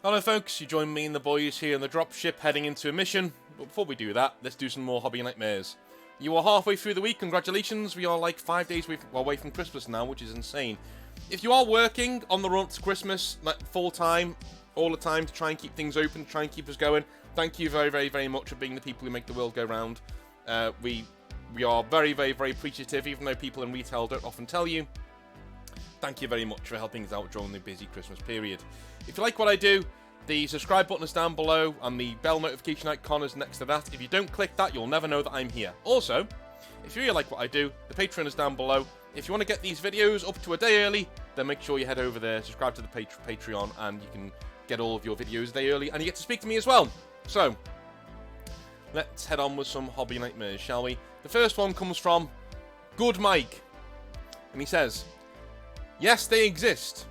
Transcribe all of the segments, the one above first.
Hello folks, you join me and the boys here in the dropship heading into a mission, but before we do that, let's do some more Hobby Nightmares. You are halfway through the week, congratulations, we are like 5 days away from Christmas now, which is insane. If you are working on the run to Christmas, like full time, all the time, to try and keep things open, try and keep us going, thank you very, very, very much for being the people who make the world go round. We are very, very, very appreciative, even though people in retail don't often tell you. Thank you very much for helping us out during the busy Christmas period. If you like what I do, the subscribe button is down below and the bell notification icon is next to that. If you don't click that, you'll never know that I'm here. Also, if you really like what I do, the Patreon is down below. If you want to get these videos up to a day early, then make sure you head over there, subscribe to the Patreon, and you can get all of your videos a day early, and you get to speak to me as well. So, let's head on with some Hobby Nightmares, shall we? The first one comes from Good Mike, and he says, "Yes, they exist.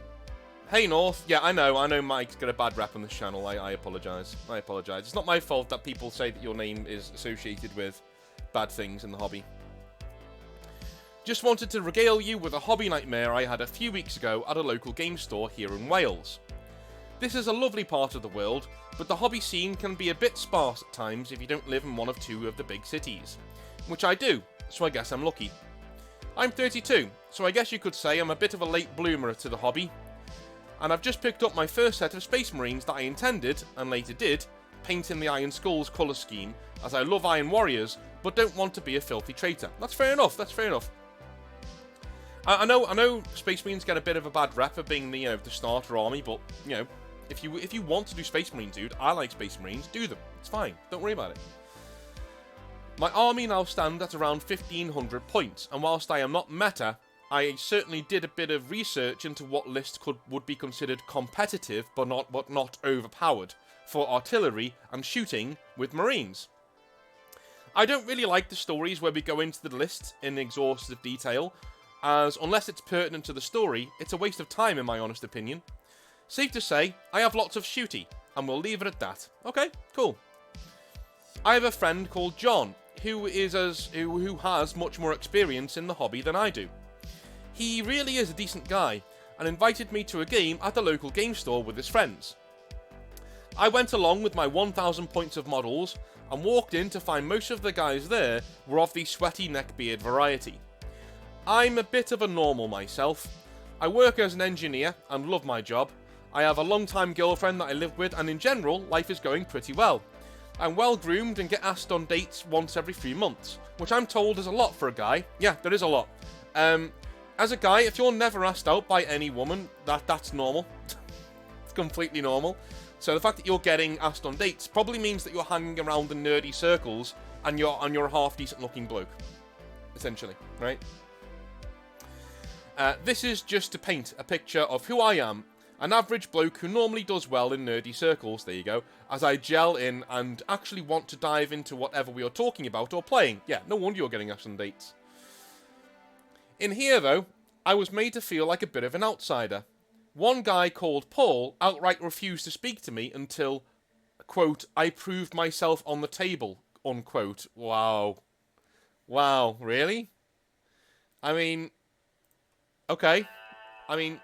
Hey North." Yeah, I know Mike's got a bad rap on this channel. I apologise. I apologise. It's not my fault that people say that your name is associated with bad things in the hobby. "Just wanted to regale you with a hobby nightmare I had a few weeks ago at a local game store here in Wales. This is a lovely part of the world, but the hobby scene can be a bit sparse at times if you don't live in one of two of the big cities. Which I do, so I guess I'm lucky. I'm 32, so I guess you could say I'm a bit of a late bloomer to the hobby. And I've just picked up my first set of Space Marines that I intended, and later did, paint in the Iron Skulls colour scheme, as I love Iron Warriors, but don't want to be a filthy traitor." That's fair enough, that's fair enough. I know Space Marines get a bit of a bad rep for being the starter army, but, if you want to do Space Marines, dude, I like Space Marines, do them. It's fine, don't worry about it. "My army now stands at around 1500 points, and whilst I am not meta, I certainly did a bit of research into what list would be considered competitive but not overpowered for artillery and shooting with Marines. I don't really like the stories where we go into the list in exhaustive detail, as unless it's pertinent to the story, it's a waste of time in my honest opinion. Safe to say, I have lots of shooty, and we'll leave it at that." Okay, cool. "I have a friend called John, who has much more experience in the hobby than I do. He really is a decent guy, and invited me to a game at the local game store with his friends. I went along with my 1000 points of models, and walked in to find most of the guys there were of the sweaty neckbeard variety. I'm a bit of a normal myself. I work as an engineer, and love my job. I have a long-time girlfriend that I live with, and in general, life is going pretty well. I'm well-groomed and get asked on dates once every 3 months, which I'm told is a lot for a guy. Yeah, there is a lot. As a guy, if you're never asked out by any woman, that's normal. It's completely normal. So the fact that you're getting asked on dates probably means that you're hanging around the nerdy circles and you're a half-decent looking bloke, essentially, right? This is just to paint a picture of who I am, an average bloke who normally does well in nerdy circles, there you go, as I gel in and actually want to dive into whatever we are talking about or playing. Yeah, no wonder you're getting asked on dates. In here, though, I was made to feel like a bit of an outsider. One guy called Paul outright refused to speak to me until, quote, I proved myself on the table, unquote. Wow. Wow, really? I mean, okay. I mean,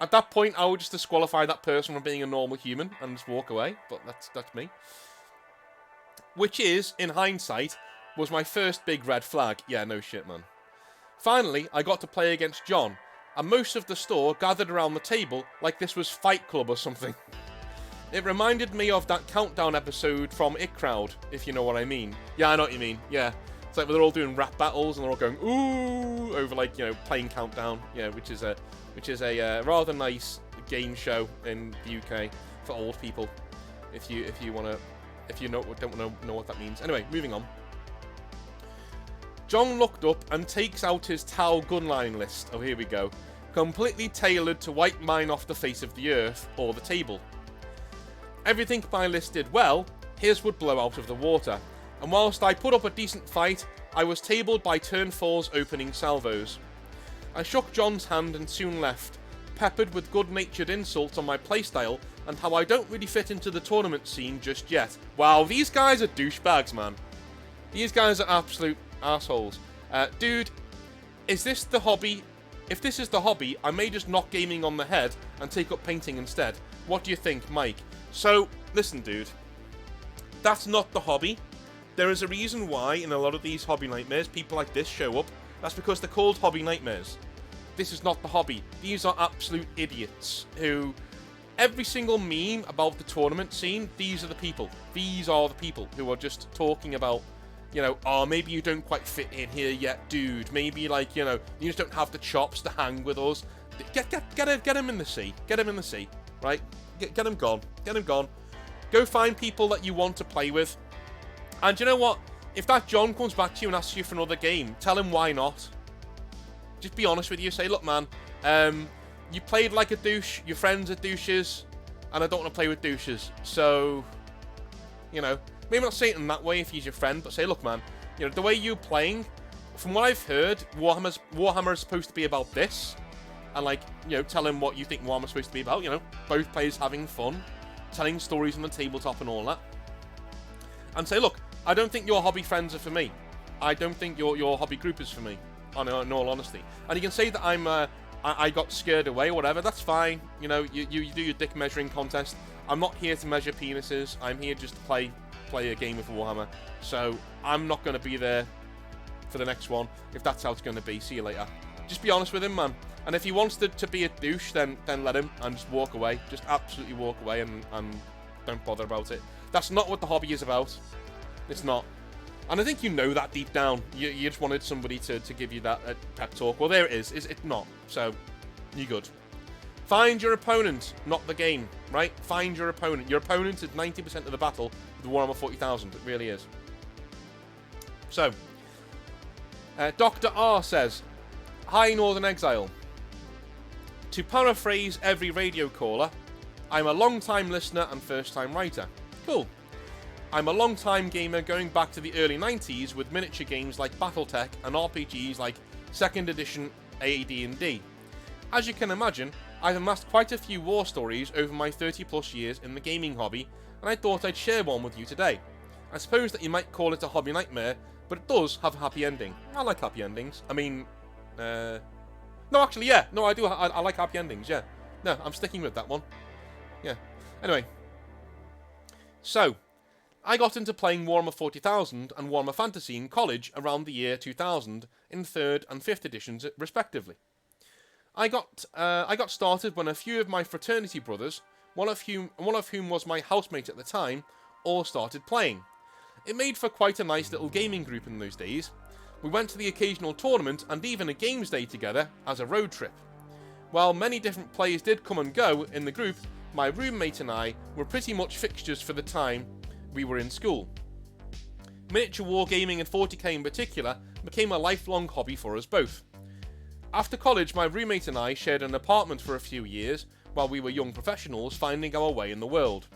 at that point, I would just disqualify that person from being a normal human and just walk away, but that's me. Which is, in hindsight, was my first big red flag. Yeah, no shit, man. Finally, I got to play against John, and most of the store gathered around the table like this was Fight Club or something. It reminded me of that Countdown episode from It Crowd, if you know what I mean. Yeah, I know what you mean, yeah. It's like they're all doing rap battles and they're all going, ooh, over like, playing Countdown, yeah, which is a rather nice game show in the UK for old people, if you don't know what that means. Anyway, moving on. John looked up and takes out his Tau gunline list. Oh, here we go. Completely tailored to wipe mine off the face of the earth or the table. Everything my list did well, his would blow out of the water. And whilst I put up a decent fight, I was tabled by turn 4's opening salvos. I shook John's hand and soon left, peppered with good-natured insults on my playstyle and how I don't really fit into the tournament scene just yet. Wow, these guys are douchebags, man. These guys are absolute assholes. Dude, is this the hobby? If this is the hobby, I may just knock gaming on the head and take up painting instead. What do you think, Mike? So, listen, dude. That's not the hobby. There is a reason why in a lot of these hobby nightmares, people like this show up. That's because they're called hobby nightmares. This is not the hobby. These are absolute idiots who... Every single meme about the tournament scene, these are the people. These are the people who are just talking about, you know, oh, maybe you don't quite fit in here yet, dude. Maybe, like, you know, you just don't have the chops to hang with us. Get him in the sea. Get him in the sea, right? Get him gone. Get him gone. Go find people that you want to play with. And you know what? If that John comes back to you and asks you for another game, tell him why not. Just be honest with you. Say, look, man, you played like a douche, your friends are douches, and I don't want to play with douches. So, you know, maybe not say it in that way if he's your friend, but say, look, man, you know, the way you're playing, from what I've heard, Warhammer is supposed to be about this. And, like, you know, tell him what you think Warhammer's supposed to be about, you know, both players having fun, telling stories on the tabletop and all that. And say, look, I don't think your hobby friends are for me. I don't think your hobby group is for me, in all honesty. And you can say that I got scared away or whatever, that's fine. You know, you do your dick measuring contest. I'm not here to measure penises. I'm here just to play a game of Warhammer. So I'm not going to be there for the next one if that's how it's going to be. See you later. Just be honest with him, man. And if he wants to be a douche, then let him and just walk away. Just absolutely walk away and don't bother about it. That's not what the hobby is about. It's not. And I think you know that deep down. You just wanted somebody to give you that pep talk. Well, there it is. It's not. So, you're good. Find your opponent, not the game, right? Find your opponent. Your opponent is 90% of the battle with Warhammer 40,000. It really is. So, Dr. R says, Hi, Northern Exile. To paraphrase every radio caller, I'm a long-time listener and first-time writer. Cool. I'm a long-time gamer going back to the early 90s with miniature games like Battletech and RPGs like 2nd edition AD&D. As you can imagine, I've amassed quite a few war stories over my 30 plus years in the gaming hobby, and I thought I'd share one with you today. I suppose that you might call it a hobby nightmare, but it does have a happy ending. I like happy endings. I mean, no, actually, yeah. No, I do. I like happy endings, yeah. No, I'm sticking with that one. Yeah. Anyway. So, I got into playing Warhammer 40,000 and Warhammer Fantasy in college around the year 2000 in 3rd and 5th editions, respectively. I got started when a few of my fraternity brothers, one of whom was my housemate at the time, all started playing. It made for quite a nice little gaming group in those days. We went to the occasional tournament and even a games day together as a road trip. While many different players did come and go in the group, my roommate and I were pretty much fixtures for the time we were in school. Miniature wargaming and 40k in particular became a lifelong hobby for us both. After college, my roommate and I shared an apartment for a few years while we were young professionals finding our way in the world.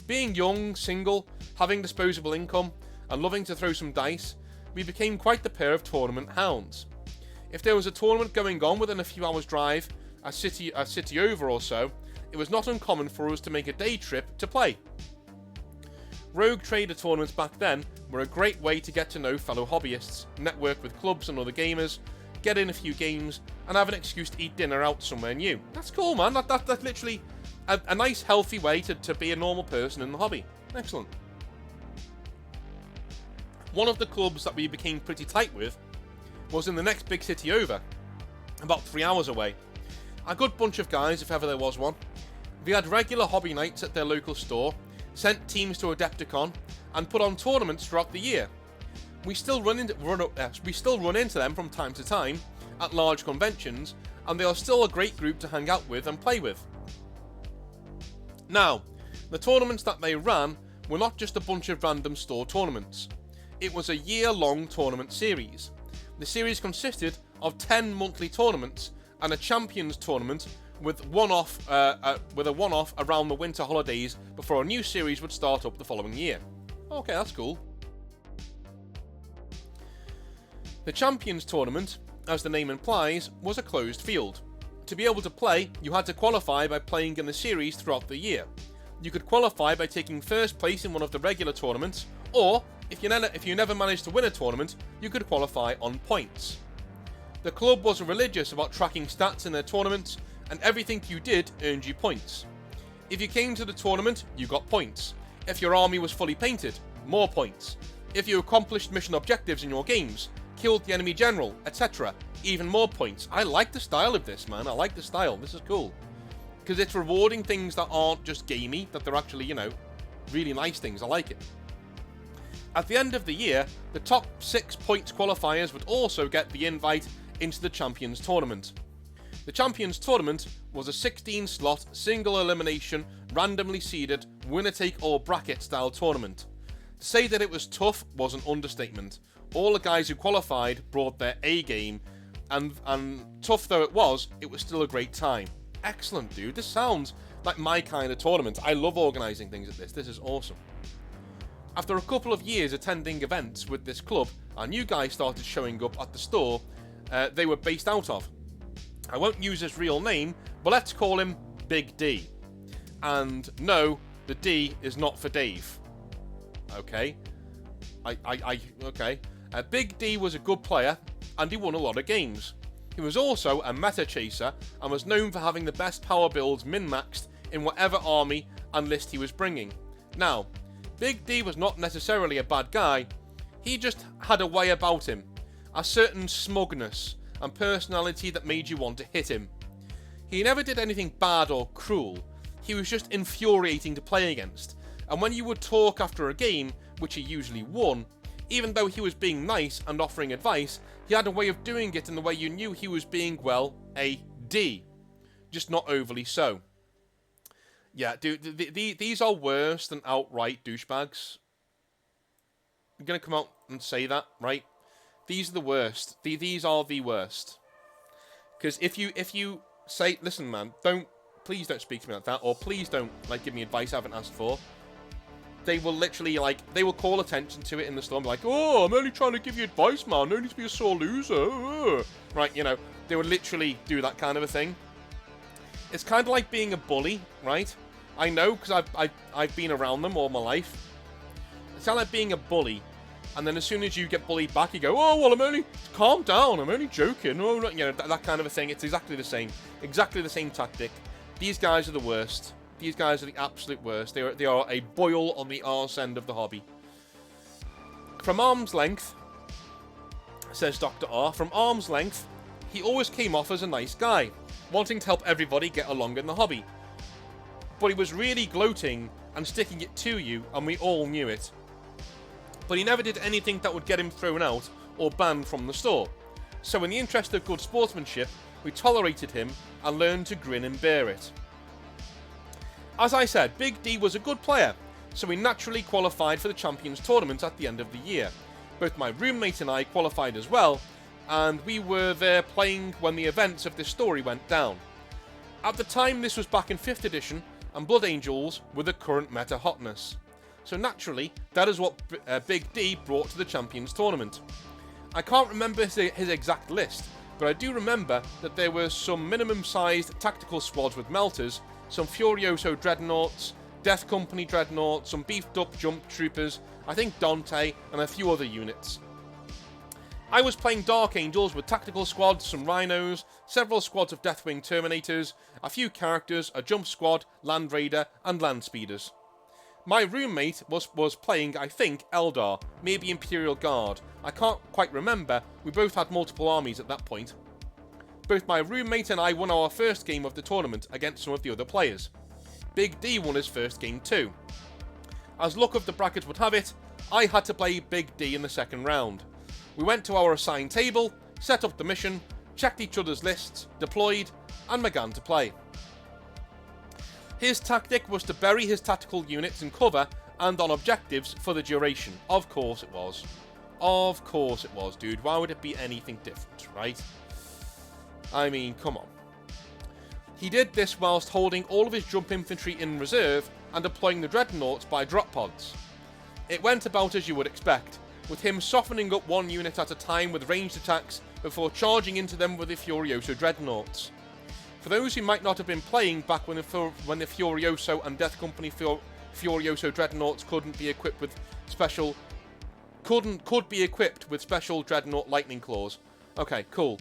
Being young, single, having disposable income, and loving to throw some dice, we became quite the pair of tournament hounds. If there was a tournament going on within a few hours' drive, a city over or so, it was not uncommon for us to make a day trip to play. Rogue Trader tournaments back then were a great way to get to know fellow hobbyists, network with clubs and other gamers, get in a few games, and have an excuse to eat dinner out somewhere new. That's cool, man. That's literally a nice, healthy way to be a normal person in the hobby. Excellent. One of the clubs that we became pretty tight with was in the next big city over, about 3 hours away. A good bunch of guys, if ever there was one. We had regular hobby nights at their local store, sent teams to Adepticon, and put on tournaments throughout the year. We still run into them from time to time at large conventions, and they are still a great group to hang out with and play with. Now, the tournaments that they ran were not just a bunch of random store tournaments. It was a year-long tournament series. The series consisted of 10 monthly tournaments and a Champions tournament with a one-off around the winter holidays before a new series would start up the following year. Okay, that's cool. The Champions tournament, as the name implies, was a closed field. To be able to play, you had to qualify by playing in the series throughout the year. You could qualify by taking first place in one of the regular tournaments, or, if you never managed to win a tournament, you could qualify on points. The club was religious about tracking stats in their tournaments, and everything you did earned you points. If you came to the tournament, you got points. If your army was fully painted, more points. If you accomplished mission objectives in your games, killed the enemy general, etc., even more points. I like the style of this, man. I like the style. This is cool. Because it's rewarding things that aren't just gamey, that they're actually, you know, really nice things. I like it. At the end of the year, the top 6 points qualifiers would also get the invite into the Champions Tournament. The Champions Tournament was a 16-slot, single-elimination, randomly seeded, winner-take-all bracket style tournament. To say that it was tough was an understatement. All the guys who qualified brought their A game, and tough though it was still a great time. Excellent, dude. This sounds like my kind of tournament. I love organising things like this. This is awesome. After a couple of years attending events with this club, a new guy started showing up at the store they were based out of. I won't use his real name, but let's call him Big D. And no, the D is not for Dave. Okay. Okay. Big D was a good player, and he won a lot of games. He was also a meta chaser, and was known for having the best power builds min-maxed in whatever army and list he was bringing. Now, Big D was not necessarily a bad guy, he just had a way about him, a certain smugness and personality that made you want to hit him. He never did anything bad or cruel, he was just infuriating to play against, and when you would talk after a game, which he usually won, even though he was being nice and offering advice, he had a way of doing it in the way you knew he was being, well, a D. Just not overly so. Yeah, dude, these are worse than outright douchebags. I'm going to come out and say that, right? These are the worst. These are the worst. Because if you say, listen, man, please don't speak to me like that, or please don't, like, give me advice I haven't asked for, they will literally, like, they will call attention to it in the storm, like, oh, I'm only trying to give you advice, man, no need to be a sore loser. Right, you know, they would literally do that kind of a thing. It's kind of like being a bully, right? I know, because I've been around them all my life. It's kind of like being a bully, and then as soon as you get bullied back, you go, oh, well, calm down, I'm only joking. Oh, you know, that kind of a thing. It's exactly the same tactic. These guys are the worst. These guys are the absolute worst. They are a boil on the arse end of the hobby. From arm's length, says Dr. R, from arm's length, he always came off as a nice guy, wanting to help everybody get along in the hobby. But he was really gloating and sticking it to you, and we all knew it. But he never did anything that would get him thrown out or banned from the store. So in the interest of good sportsmanship, we tolerated him and learned to grin and bear it. As I said, Big D was a good player, so we naturally qualified for the Champions Tournament at the end of the year. Both my roommate and I qualified as well, and we were there playing when the events of this story went down. At the time, this was back in 5th edition, and Blood Angels were the current meta hotness. So naturally, that is what Big D brought to the Champions Tournament. I can't remember his exact list, but I do remember that there were some minimum-sized tactical squads with melters, some Furioso dreadnoughts, Death Company dreadnoughts, some beefed-up jump troopers, I think Dante, and a few other units. I was playing Dark Angels with tactical squads, some rhinos, several squads of Deathwing Terminators, a few characters, a jump squad, Land Raider, and Land Speeders. My roommate was playing, I think, Eldar, maybe Imperial Guard. I can't quite remember, we both had multiple armies at that point. Both my roommate and I won our first game of the tournament against some of the other players. Big D won his first game too. As luck of the bracket would have it, I had to play Big D in the second round. We went to our assigned table, set up the mission, checked each other's lists, deployed, and began to play. His tactic was to bury his tactical units in cover and on objectives for the duration. Of course it was. Of course it was, dude. Why would it be anything different, right? I mean, come on. He did this whilst holding all of his jump infantry in reserve and deploying the dreadnoughts by drop pods. It went about as you would expect, with him softening up one unit at a time with ranged attacks before charging into them with the Furioso dreadnoughts. For those who might not have been playing back when the Furioso and Death Company Furioso dreadnoughts could be equipped with special dreadnought lightning claws. Okay, cool.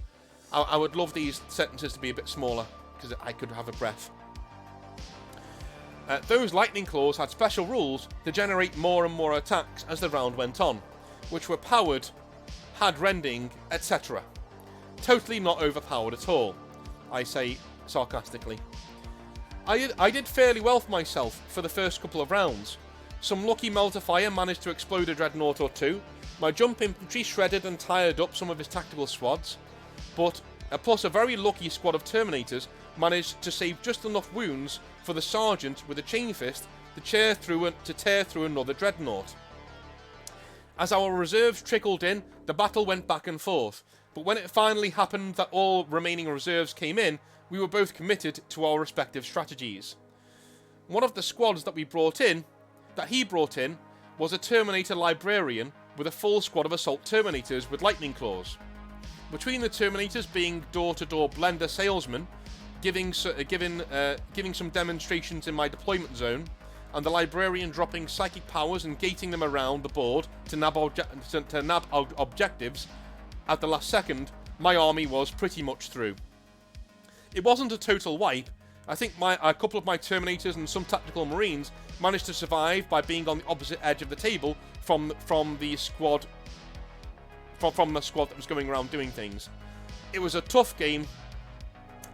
I would love these sentences to be a bit smaller. because I could have a breath. Those lightning claws had special rules to generate more and more attacks as the round went on, which were powered, had rending, etc. Totally not overpowered at all, I say sarcastically. I did fairly well for myself for the first couple of rounds. Some lucky Melter Fire managed to explode a dreadnought or two, my jump infantry shredded and tired up some of his tactical squads, but plus a very lucky squad of Terminators managed to save just enough wounds for the sergeant with a chain fist to tear through another dreadnought. As our reserves trickled in, the battle went back and forth, but when it finally happened that all remaining reserves came in, we were both committed to our respective strategies. One of the squads that he brought in, was a Terminator Librarian with a full squad of Assault Terminators with Lightning Claws. Between the Terminators being door-to-door blender salesmen, giving some demonstrations in my deployment zone, and the Librarian dropping psychic powers and gating them around the board to nab objectives at the last second, my army was pretty much through. It wasn't a total wipe. I think a couple of my Terminators and some tactical Marines managed to survive by being on the opposite edge of the table from the squad that was going around doing things. It was a tough game,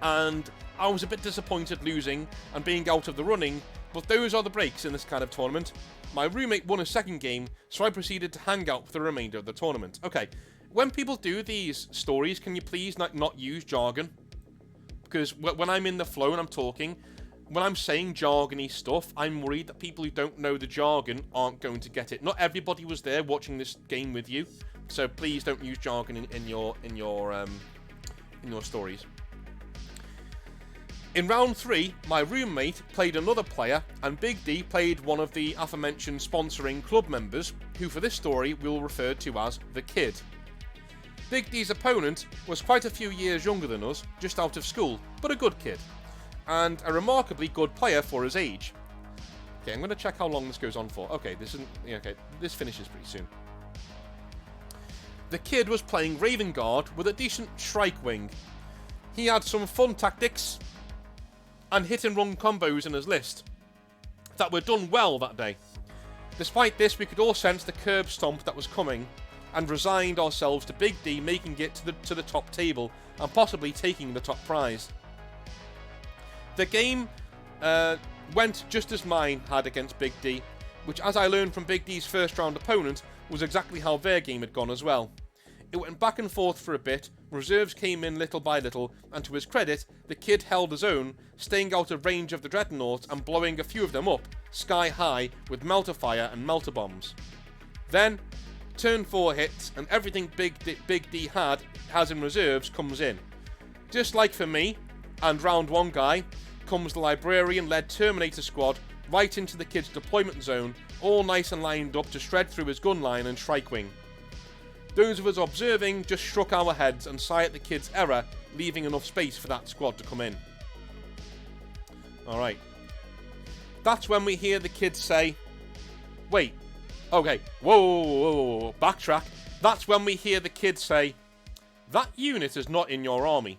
and I was a bit disappointed losing and being out of the running, but those are the breaks in this kind of tournament. My roommate won a second game, so I proceeded to hang out for the remainder of the tournament. Okay, when people do these stories, can you please not use jargon? Because when I'm in the flow and I'm talking, when I'm saying jargony stuff, I'm worried that people who don't know the jargon aren't going to get it. Not everybody was there watching this game with you, so please don't use jargon in your stories. In round 3, my roommate played another player, and Big D played one of the aforementioned sponsoring club members, who for this story we'll refer to as the Kid. Big D's opponent was quite a few years younger than us, just out of school, but a good kid, and a remarkably good player for his age. Okay, I'm going to check how long this goes on for. Okay, this finishes pretty soon. The Kid was playing Raven Guard with a decent Shrike Wing. He had some fun tactics and hit-and-run combos in his list that were done well that day. Despite this, we could all sense the curb stomp that was coming, and resigned ourselves to Big D making it to the top table and possibly taking the top prize. The game went just as mine had against Big D, which, as I learned from Big D's first round opponent, was exactly how their game had gone as well. It went back and forth for a bit, reserves came in little by little, and to his credit, the Kid held his own, staying out of range of the dreadnoughts and blowing a few of them up, sky high, with Melter Fire and Melter Bombs. Then, turn 4 hits, and everything Big D has in reserves comes in. Just like for me, and round 1 guy, comes the Librarian-led Terminator squad right into the Kid's deployment zone, all nice and lined up to shred through his gun line and Shrike Wing. Those of us observing just shook our heads and sighed at the Kid's error, leaving enough space for that squad to come in. Alright. That's when we hear the Kid say, wait, okay, whoa, backtrack. That's when we hear the Kid say, that unit is not in your army.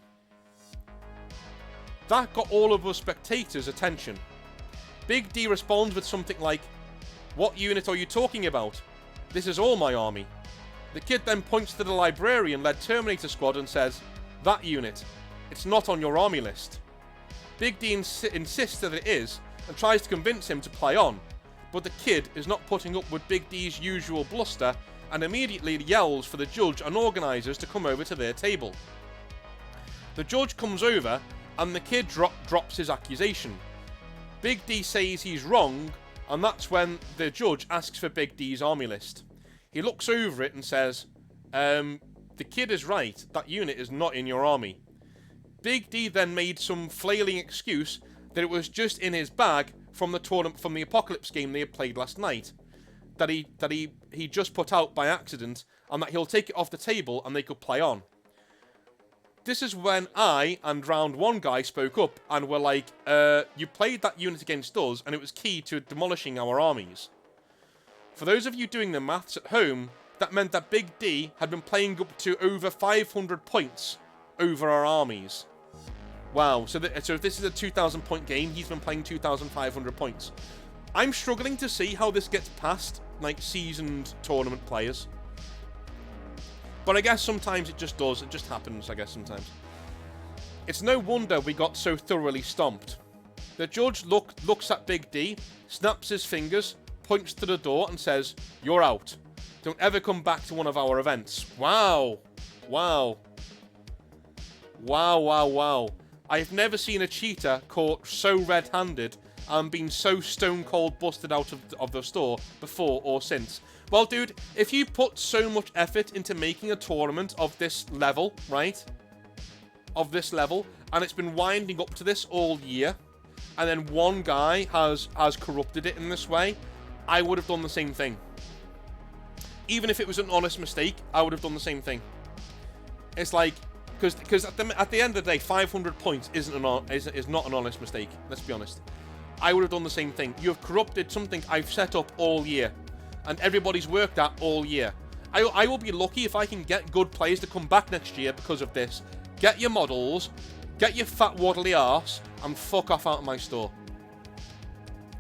That got all of us spectators' attention. Big D responds with something like, what unit are you talking about? This is all my army. The Kid then points to the Librarian-led Terminator squad and says, that unit, it's not on your army list. Big D insists that it is, and tries to convince him to play on, but the Kid is not putting up with Big D's usual bluster, and immediately yells for the judge and organisers to come over to their table. The judge comes over, and the Kid drops his accusation. Big D says he's wrong, and that's when the judge asks for Big D's army list. He looks over it and says, the Kid is right, that unit is not in your army. Big D then made some flailing excuse that it was just in his bag from the tournament, from the Apocalypse game they had played last night, that he just put out by accident, and that he'll take it off the table and they could play on. This is when I and round 1 guy spoke up and were like, you played that unit against us and it was key to demolishing our armies. For those of you doing the maths at home, that meant that Big D had been playing up to over 500 points over our armies. Wow. So if this is a 2,000 point game, he's been playing 2,500 points. I'm struggling to see how this gets past, like, seasoned tournament players. But I guess sometimes it just does. It just happens, I guess, sometimes. It's no wonder we got so thoroughly stomped. The judge looks at Big D, snaps his fingers, points to the door and says, "You're out. Don't ever come back to one of our events." Wow. Wow. Wow, wow, wow. I've never seen a cheater caught so red-handed and been so stone-cold busted out of the store before or since. Well, dude, if you put so much effort into making a tournament of this level, right? Of this level, and it's been winding up to this all year, and then one guy has corrupted it in this way, I would have done the same thing. Even if it was an honest mistake, I would have done the same thing. It's like, because at the end of the day, 500 points is not an honest mistake. Let's be honest. I would have done the same thing. You have corrupted something I've set up all year, and everybody's worked at all year. I will be lucky if I can get good players to come back next year because of this. Get your models, get your fat waddly arse, and fuck off out of my store.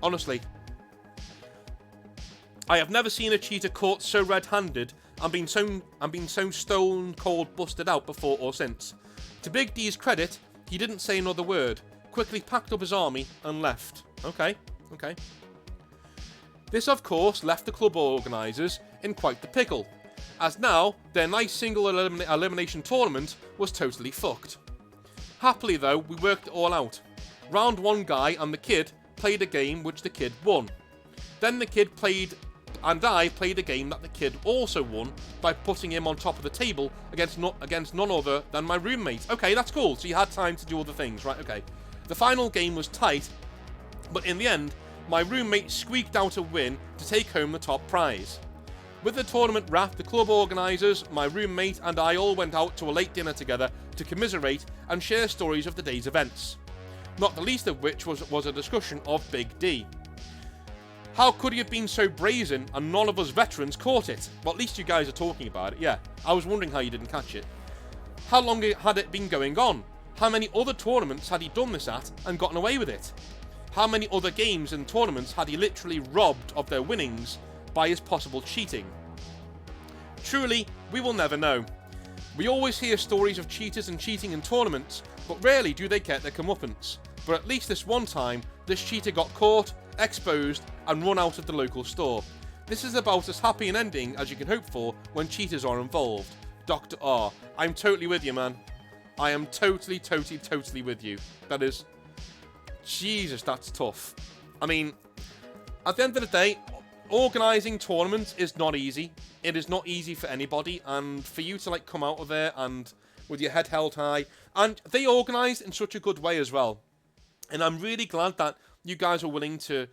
Honestly. I have never seen a cheater caught so red-handed and been so stone cold busted out before or since. To Big D's credit, he didn't say another word, quickly packed up his army and left. Okay. This, of course, left the club organisers in quite the pickle, as now their nice single elimination tournament was totally fucked. Happily, though, we worked it all out. Round 1 guy and the kid played a game which the kid won. Then the kid played, and I played a game that the kid also won by putting him on top of the table against none other than my roommate. Okay, that's cool. So you had time to do other things, right? Okay. The final game was tight, but in the end, my roommate squeaked out a win to take home the top prize. With the tournament wrapped, the club organisers, my roommate and I all went out to a late dinner together to commiserate and share stories of the day's events. Not the least of which was a discussion of Big D. How could he have been so brazen and none of us veterans caught it? Well, at least you guys are talking about it, yeah. I was wondering how you didn't catch it. How long had it been going on? How many other tournaments had he done this at and gotten away with it? How many other games and tournaments had he literally robbed of their winnings by his possible cheating? Truly, we will never know. We always hear stories of cheaters and cheating in tournaments, but rarely do they get their comeuppance. But at least this one time, this cheater got caught, exposed, and run out of the local store. This is about as happy an ending as you can hope for when cheaters are involved. Dr. R. I'm totally with you, man. I am totally with you. That is... Jesus, that's tough. I mean, at the end of the day, organising tournaments is not easy. It is not easy for anybody, and for you to, like, come out of there and with your head held high, and they organised in such a good way as well. And I'm really glad that you guys are willing to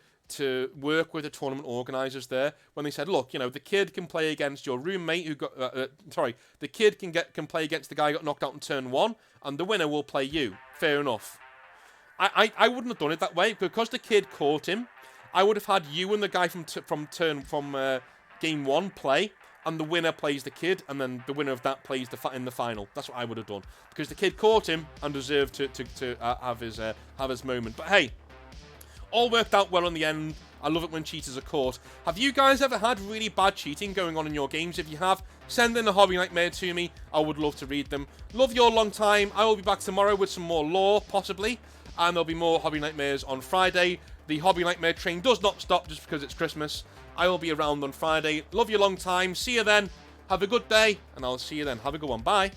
work with the tournament organisers there when they said, look, you know, the kid can play against your roommate who got, the kid can play against the guy who got knocked out in turn 1, and the winner will play you. Fair enough. I wouldn't have done it that way because the kid caught him. I would have had you and the guy from game 1 play, and the winner plays the kid, and then the winner of that plays in the final. That's what I would have done because the kid caught him and deserved to have his moment. But hey, all worked out well in the end. I love it when cheaters are caught. Have you guys ever had really bad cheating going on in your games? If you have, send in a Hobby Nightmare to me. I would love to read them. Love you all long time. I will be back tomorrow with some more lore, possibly. And there'll be more Hobby Nightmares on Friday. The Hobby Nightmare train does not stop just because it's Christmas. I will be around on Friday. Love you long time. See you then. Have a good day. And I'll see you then. Have a good one. Bye.